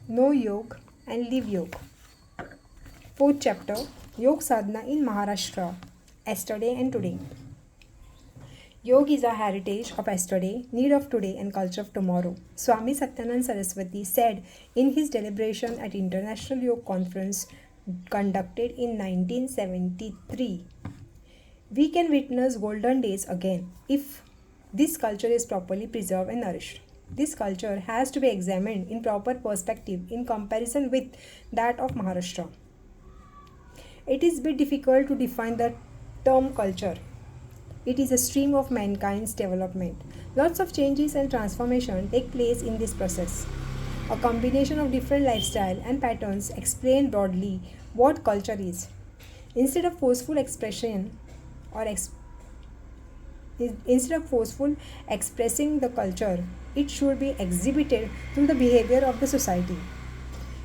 Know Yoga and Live Yoga. Fourth chapter, Yoga Sadhana in Maharashtra, Yesterday and Today. Yoga is a heritage of yesterday, need of today, and culture of tomorrow. Swami Satyanand Saraswati said in his deliberation at International Yoga Conference conducted in 1973, we can witness golden days again if this culture is properly preserved and nourished. This culture has to be examined in proper perspective in comparison with that of Maharashtra. It is a bit difficult to define the term culture. It is a stream of mankind's development. Lots of changes and transformation take place in this process. A combination of different lifestyle and patterns explain broadly what culture is. Instead of forceful expression or instead of forceful expressing the culture, it should be exhibited through the behavior of the society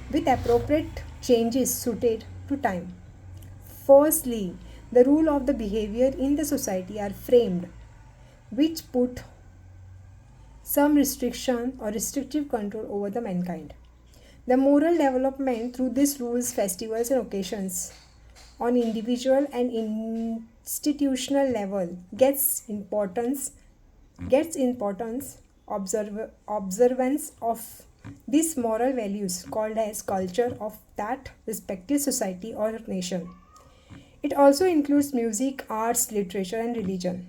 with appropriate changes suited to time. Firstly, the rule of the behavior in the society are framed, which put some restriction or restrictive control over the mankind. The moral development through these rules, festivals, and occasions on individual and institutional level gets importance observance of these moral values called as culture of that respective society or nation. It also includes music, arts, literature, and religion.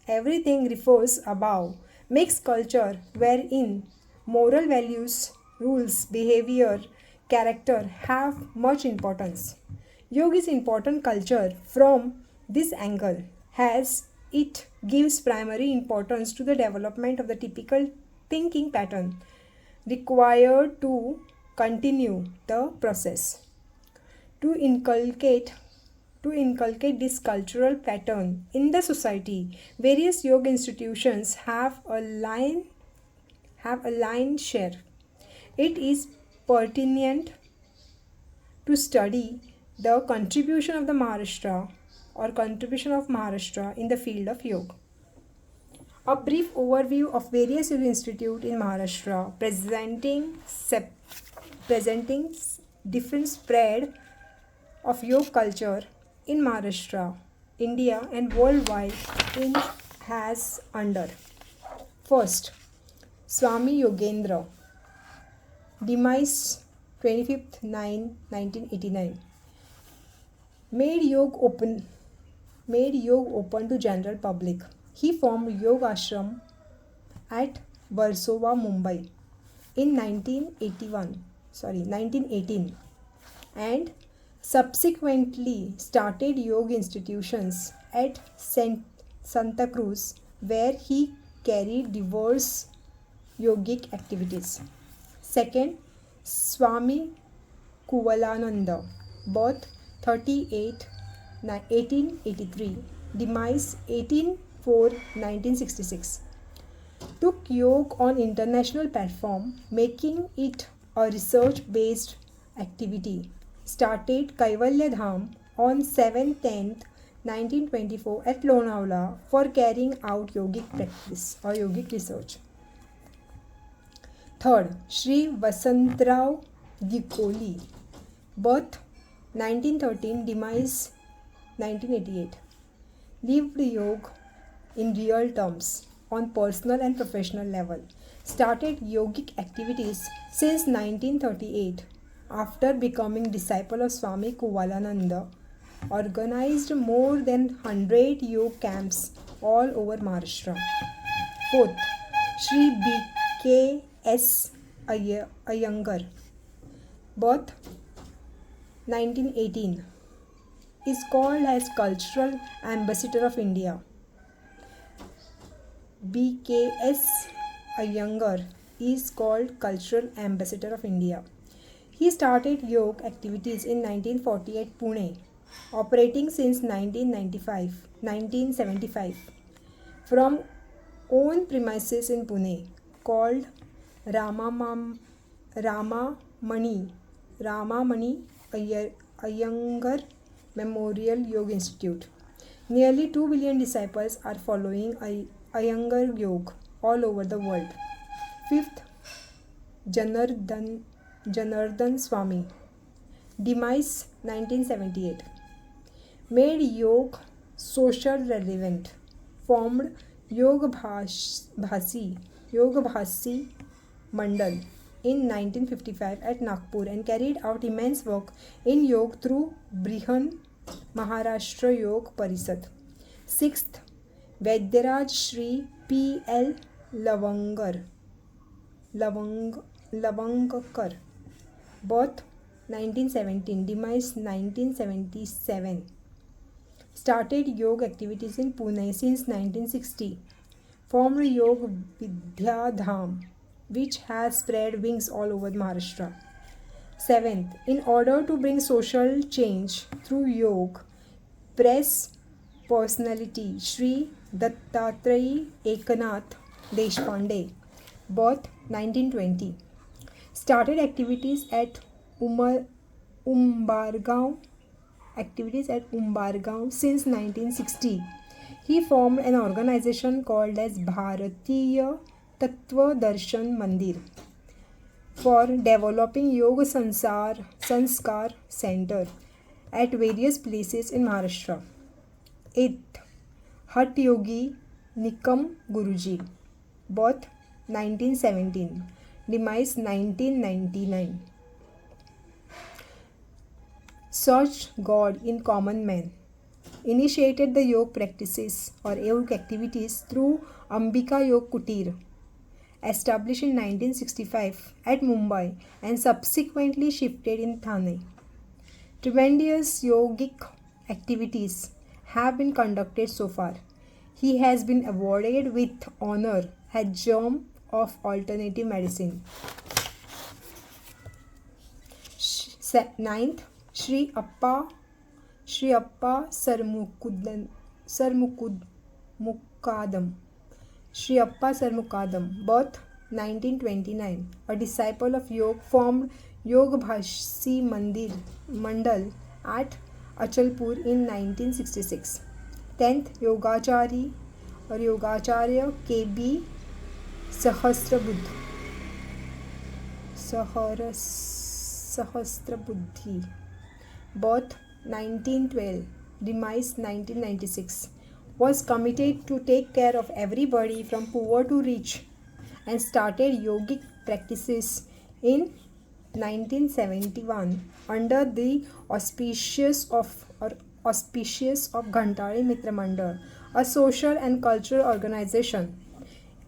Everything refers above makes culture wherein moral values, rules, behavior, character have much importance. Yoga is important culture from this angle as it gives primary importance to the development of the typical thinking pattern required to continue the process. To inculcate to inculcate this cultural pattern in the society, various yoga institutions have a line share. It is pertinent to study the contribution of Maharashtra in the field of yoga. A brief overview of various yoga institutes in Maharashtra presenting different spread of yoga culture in Maharashtra, India, and worldwide in has under. First, Swami Yogendra, demise 25th 9 1989, made yoga open to general public. He formed yoga ashram at Warsaw, Mumbai in 1918, and subsequently started yoga institutions at Santa Cruz, where he carried diverse yogic activities. Second, Swami Kuvalananda, birth 38 1883, demise 18 1966, took yoga on international platform, making it a research-based activity. Started Kaivalya Dham on 7/10 1924 at Lonavala for carrying out yogic practice or yogic research. Third, Sri Vasantrao Gikoli, birth 1913, demise 1988, lived yoga in real terms on personal and professional level. Started yogic activities since 1938 after becoming disciple of Swami Kuvalananda. Organized more than 100 yoga camps all over Maharashtra. Fourth, Sri B.K.S. Iyengar, birth 1918, is called as Cultural Ambassador of India. B.K.S. Iyengar is called Cultural Ambassador of India. He started yoga activities in 1940 at Pune, operating since 1975 from own premises in Pune called Ramamani Iyengar Memorial Yoga Institute. Nearly 2 billion disciples are following Iyengar Yoga all over the world. Fifth, Janardhan Janardhan Swami. Demise 1978. Made yoga social relevant. Formed Yoga Bhasi Mandal in 1955 at Nagpur and carried out immense work in yoga through Brihan Maharashtra Yoga Parisad. 6th, Vaidyaraj Shri P. L. Lavangkar. Birth 1917, demise 1977. Started yoga activities in Pune since 1960. Formed Yoga Vidyadham, which has spread wings all over Maharashtra. 7th, in order to bring social change through yoga, press personality Sri Dattatreyi Eknath Deshpande. Birth 1920. Started activities at Umbargaon since 1960. He formed an organization called as Bharatiya Tattva Darshan Mandir for developing Yoga Sanskar Center at various places in Maharashtra. 8th, Hat Yogi Nikam Guruji. Birth 1917. Demise 1999. Searched God in common man. Initiated the yoga practices or yoga activities through Ambika Yog Kutir, established in 1965 at Mumbai and subsequently shifted in Thane. Tremendous yogic activities have been conducted so far. He has been awarded with honor as Germ of Alternative Medicine. 9th, Sri Appa Sarmukadam. Sri Appa Sarmukadam. Birth 1929. A disciple of yoga, formed Yoga Bhasi Mandal at Achalpur in 1966. 10th, Yogacharya K.B. Sahasrabuddhi. Birth 1912. Demise 1996. Was committed to take care of everybody from poor to rich and started yogic practices in 1971 under the auspices of Ghantali Mitra Mandal, a social and cultural organization.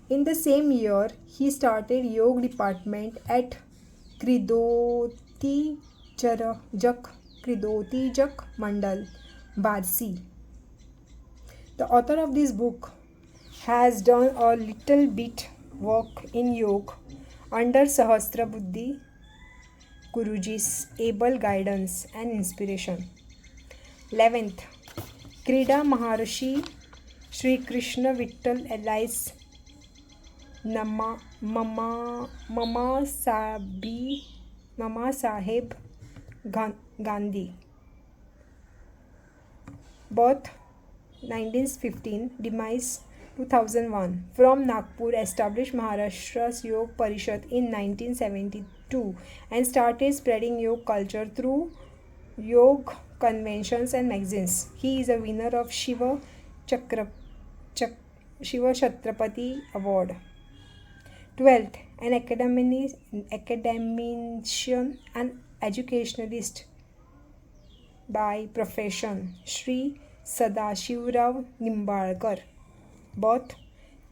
In the same year, he started yoga department at Kridoti Jak Mandal, Barsi. The author of this book has done a little bit work in yoga under Sahasrabuddhi Guruji's able guidance and inspiration. 11th, Krida Maharshi Sri Krishna Vittal Elias Mama Sahib Gandhi. Birth 1915, demise 2001. From Nagpur, established Maharashtra's Yoga Parishad in 1972 and started spreading yoga culture through yoga conventions and magazines. He is a winner of Shiva Chhatrapati Award. 12th, an academician and educationalist by profession, Sri Sadashivarav Nimbalkar. Birth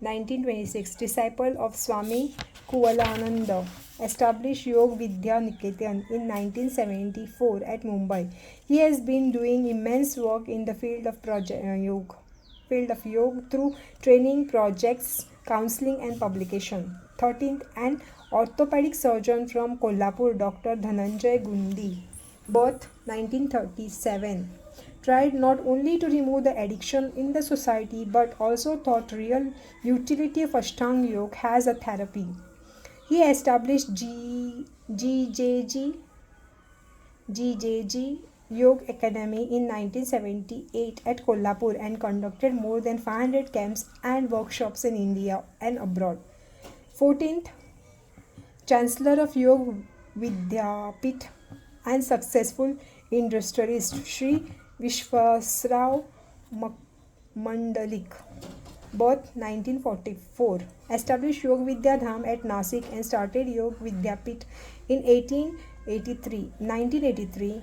1926. Disciple of Swami Kuvalananda. Established Yoga Vidya Niketan in 1974 at Mumbai. He has been doing immense work in the field of yoga through training, projects, counseling and publication. 13th, an orthopedic surgeon from Kolhapur, Dr. Dhananjay Gundi. Birth 1937. Tried not only to remove the addiction in the society but also thought real utility of Ashtanga Yoga as a therapy. He established GJG Yoga Academy in 1978 at Kolhapur and conducted more than 500 camps and workshops in India and abroad. 14th, Chancellor of Yoga Vidyapith and successful industrialist Sri Vishwasrao Mandalik. Birth 1944. Established Yog Vidya Dham at Nasik and started Yog Vidyapith in 1983.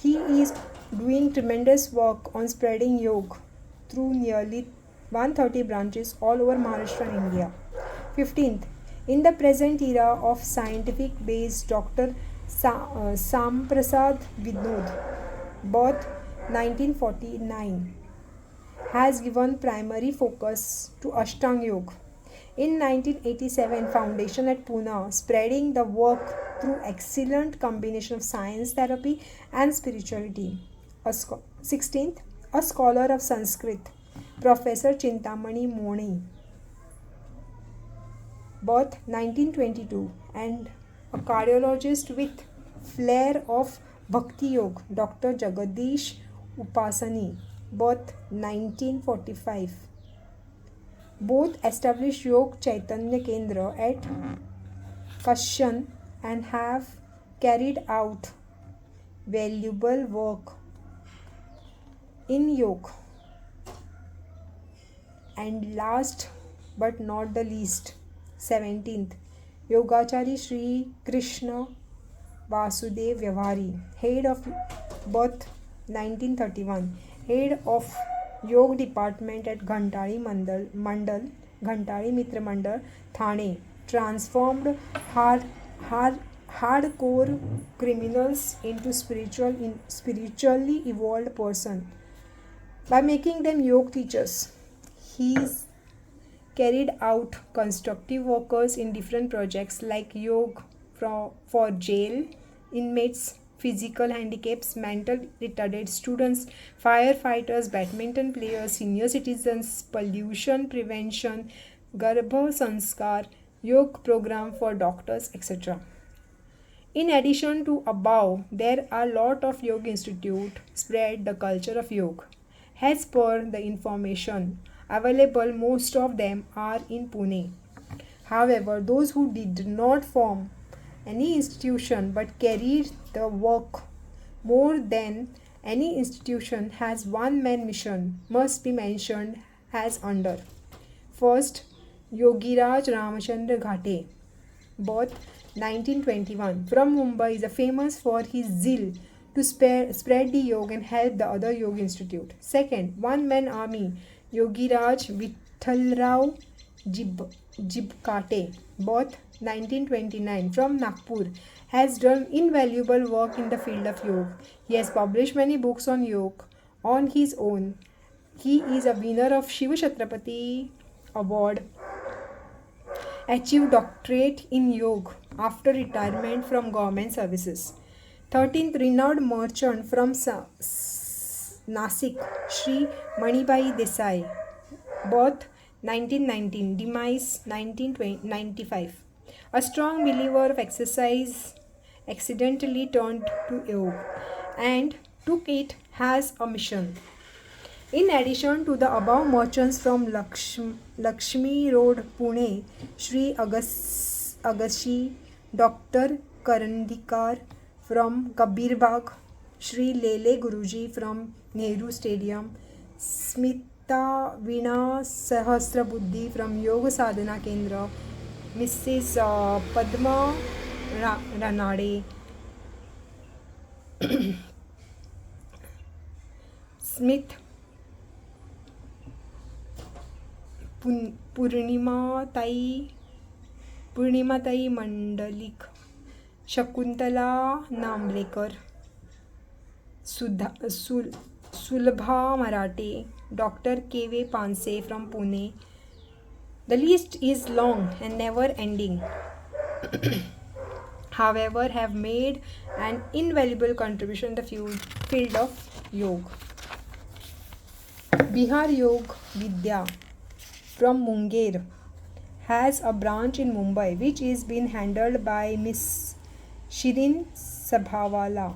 He is doing tremendous work on spreading yoga through nearly 130 branches all over Maharashtra and India. 15th. In the present era of scientific based Dr. Samprasad Vinod, birth 1949, has given primary focus to Ashtanga Yoga. In 1987, Foundation at Pune, spreading the work through excellent combination of science, therapy and spirituality. 16th, a scholar of Sanskrit, Professor Chintamani Moni, birth 1922, and a cardiologist with flair of Bhakti Yoga, Dr. Jagadish Upasani, birth 1945. Both established Yog Chaitanya Kendra at Kashan and have carried out valuable work in yoga. And last but not the least, 17th, Yogachari Sri Krishna Vasudev Vyavhari, head of birth 1931, head of Yoga Department at Ghantali Ghantali Mitra Mandal, Thane, transformed hardcore criminals into spiritually evolved person by making them yoga teachers. He's carried out constructive workers in different projects like yoga for jail inmates, physical handicaps, mental retarded students, firefighters, badminton players, senior citizens, pollution prevention, Garbha Sanskar, yoga program for doctors, etc. In addition to above, there are a lot of yoga institute spread the culture of yoga. As per the information available, most of them are in Pune. However, those who did not form any institution but carried the work more than any institution has one man mission must be mentioned as under. First, Yogiraj Ramachandra Ghate, birth 1921, from Mumbai, is famous for his zeal to spread the yoga and help the other yoga institute. Second, one man army, Yogiraj Vithalrao Jibkate, birth 1929, from Nagpur, has done invaluable work in the field of yoga. He has published many books on yoga on his own. He is a winner of Shiva Chhatrapati Award, achieved doctorate in yoga after retirement from government services. 13th, renowned merchant from Nasik, Sri Manibai Desai, birth 1919, demise 1995. A strong believer of exercise, accidentally turned to yoga and took it as a mission. In addition to the above merchants from Lakshmi Road, Pune, Sri Agashi, Dr. Karandikar from Kabir Bagh, Sri Lele Guruji from Nehru Stadium, Smita Veena Sahasra Buddhi from Yoga Sadhana Kendra, Mrs. Padma Ranade, Smith Purnimatai Mandalik, Shakuntala Namlekar, Sulabha Marathe, Dr. K.V. Panse from Pune. The list is long and never ending. However, have made an invaluable contribution in the field of yoga. Bihar Yoga Vidya from Munger has a branch in Mumbai which is being handled by Miss Shirin Sabhawala,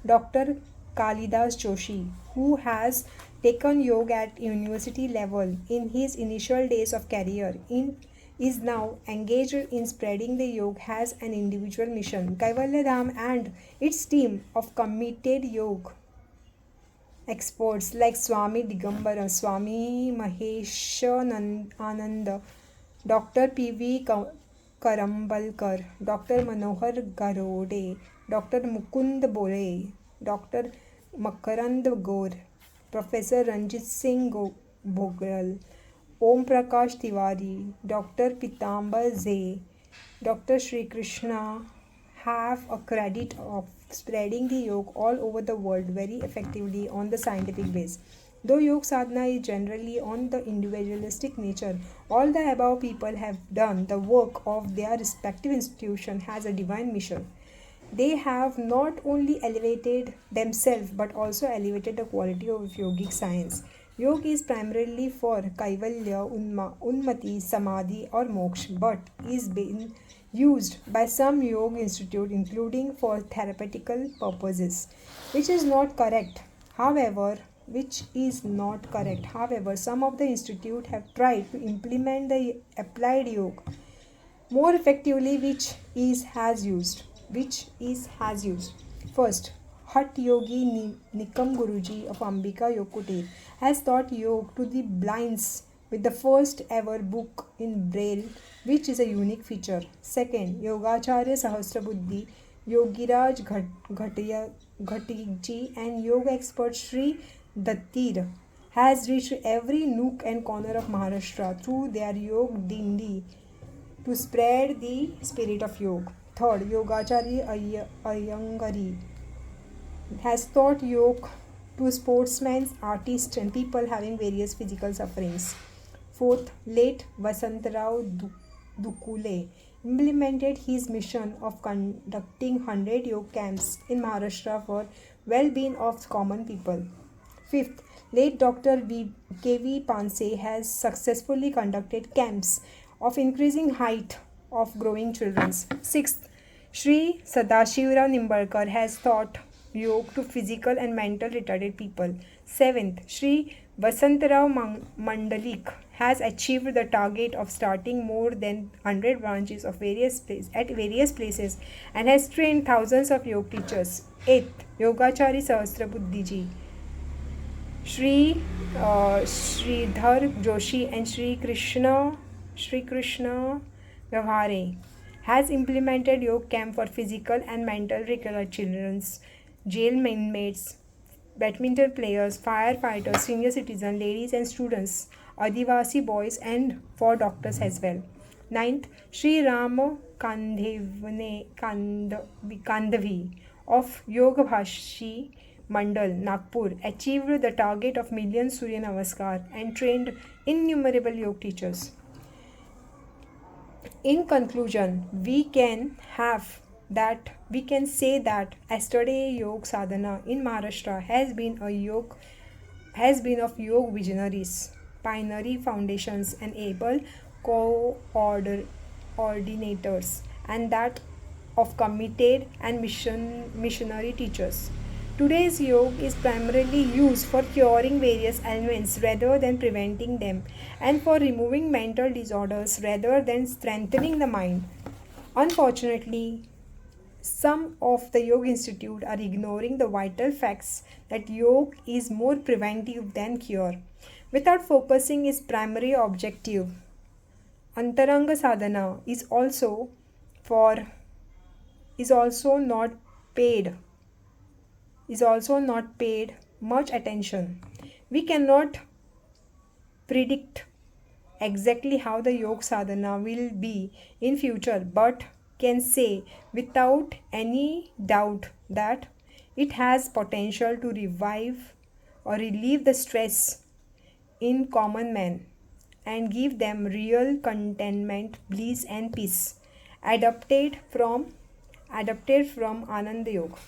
Dr. Kalidas Joshi, who has taken yoga at university level in his initial days of career. In is now engaged in spreading the yoga as an individual mission. Kaivalya Dham and its team of committed yoga experts like Swami Digambara, Swami Mahesh Ananda, Dr. P.V. Karambalkar, Dr. Manohar Garode, Dr. Mukund Bole, Dr. Makarand Gaur, Professor Ranjit Singh Bhogral, Om Prakash Tiwari, Dr. Pitambar Zay, Dr. Sri Krishna have a credit of spreading the yoga all over the world very effectively on the scientific base. Though yoga sadhana is generally on the individualistic nature, all the above people have done the work of their respective institution has a divine mission. They have not only elevated themselves but also elevated the quality of yogic science. Yoga is primarily for Kaivalya, Unmati, Samadhi, or Moksha, but is being used by some yoga institute including for therapeutical purposes, which is not correct. However, some of the institute have tried to implement the applied yoga more effectively, which is has used. First, Hat Yogi Nikam Guruji of Ambika Yokutir has taught yoga to the blinds with the first ever book in Braille, which is a unique feature. Second, Yogacharya Sahasrabuddhi, Yogiraj Ghatiji and yoga expert Sri Dattir has reached every nook and corner of Maharashtra through their yoga dindi to spread the spirit of yoga. Third, Yogacharya Ayangari has taught yoga to sportsmen, artists, and people having various physical sufferings. Fourth, late Vasantrao Dukule implemented his mission of conducting 100 yoga camps in Maharashtra for well-being of common people. Fifth, late Dr. K.V. Panse has successfully conducted camps of increasing height of growing children. Sixth, Sri Sadashivra Nimbalkar has taught yoga to physical and mental retarded people. Seventh, Sri Vasantrao Mandalik has achieved the target of starting more than 100 branches of various places and has trained thousands of yoga teachers. Eighth, Yogachari Sahasrabuddhiji, Sridhar Joshi and Sri Krishna Vyavhare has implemented yoga camp for physical and mental retarded children, jail inmates, badminton players, firefighters, senior citizens, ladies and students, Adivasi boys, and for doctors as well. Ninth, Sri Ram Kandhavi of Yoga Bhashi Mandal, Nagpur, achieved the target of million Surya Namaskar and trained innumerable yoga teachers. In conclusion, we can say that yesterday yoga sadhana in Maharashtra has been of yoga visionaries, pioneering foundations, and able coordinators, and that of committed and missionary teachers. Today's yoga is primarily used for curing various ailments rather than preventing them, and for removing mental disorders rather than strengthening the mind. Unfortunately, some of the yoga institute are ignoring the vital facts that yoga is more preventive than cure. Without focusing its primary objective, Antaranga sadhana is also not paid much attention. We cannot predict exactly how the yoga sadhana will be in future, but can say without any doubt that it has potential to revive or relieve the stress in common men and give them real contentment, bliss, and peace. Adapted from Ananda Yoga.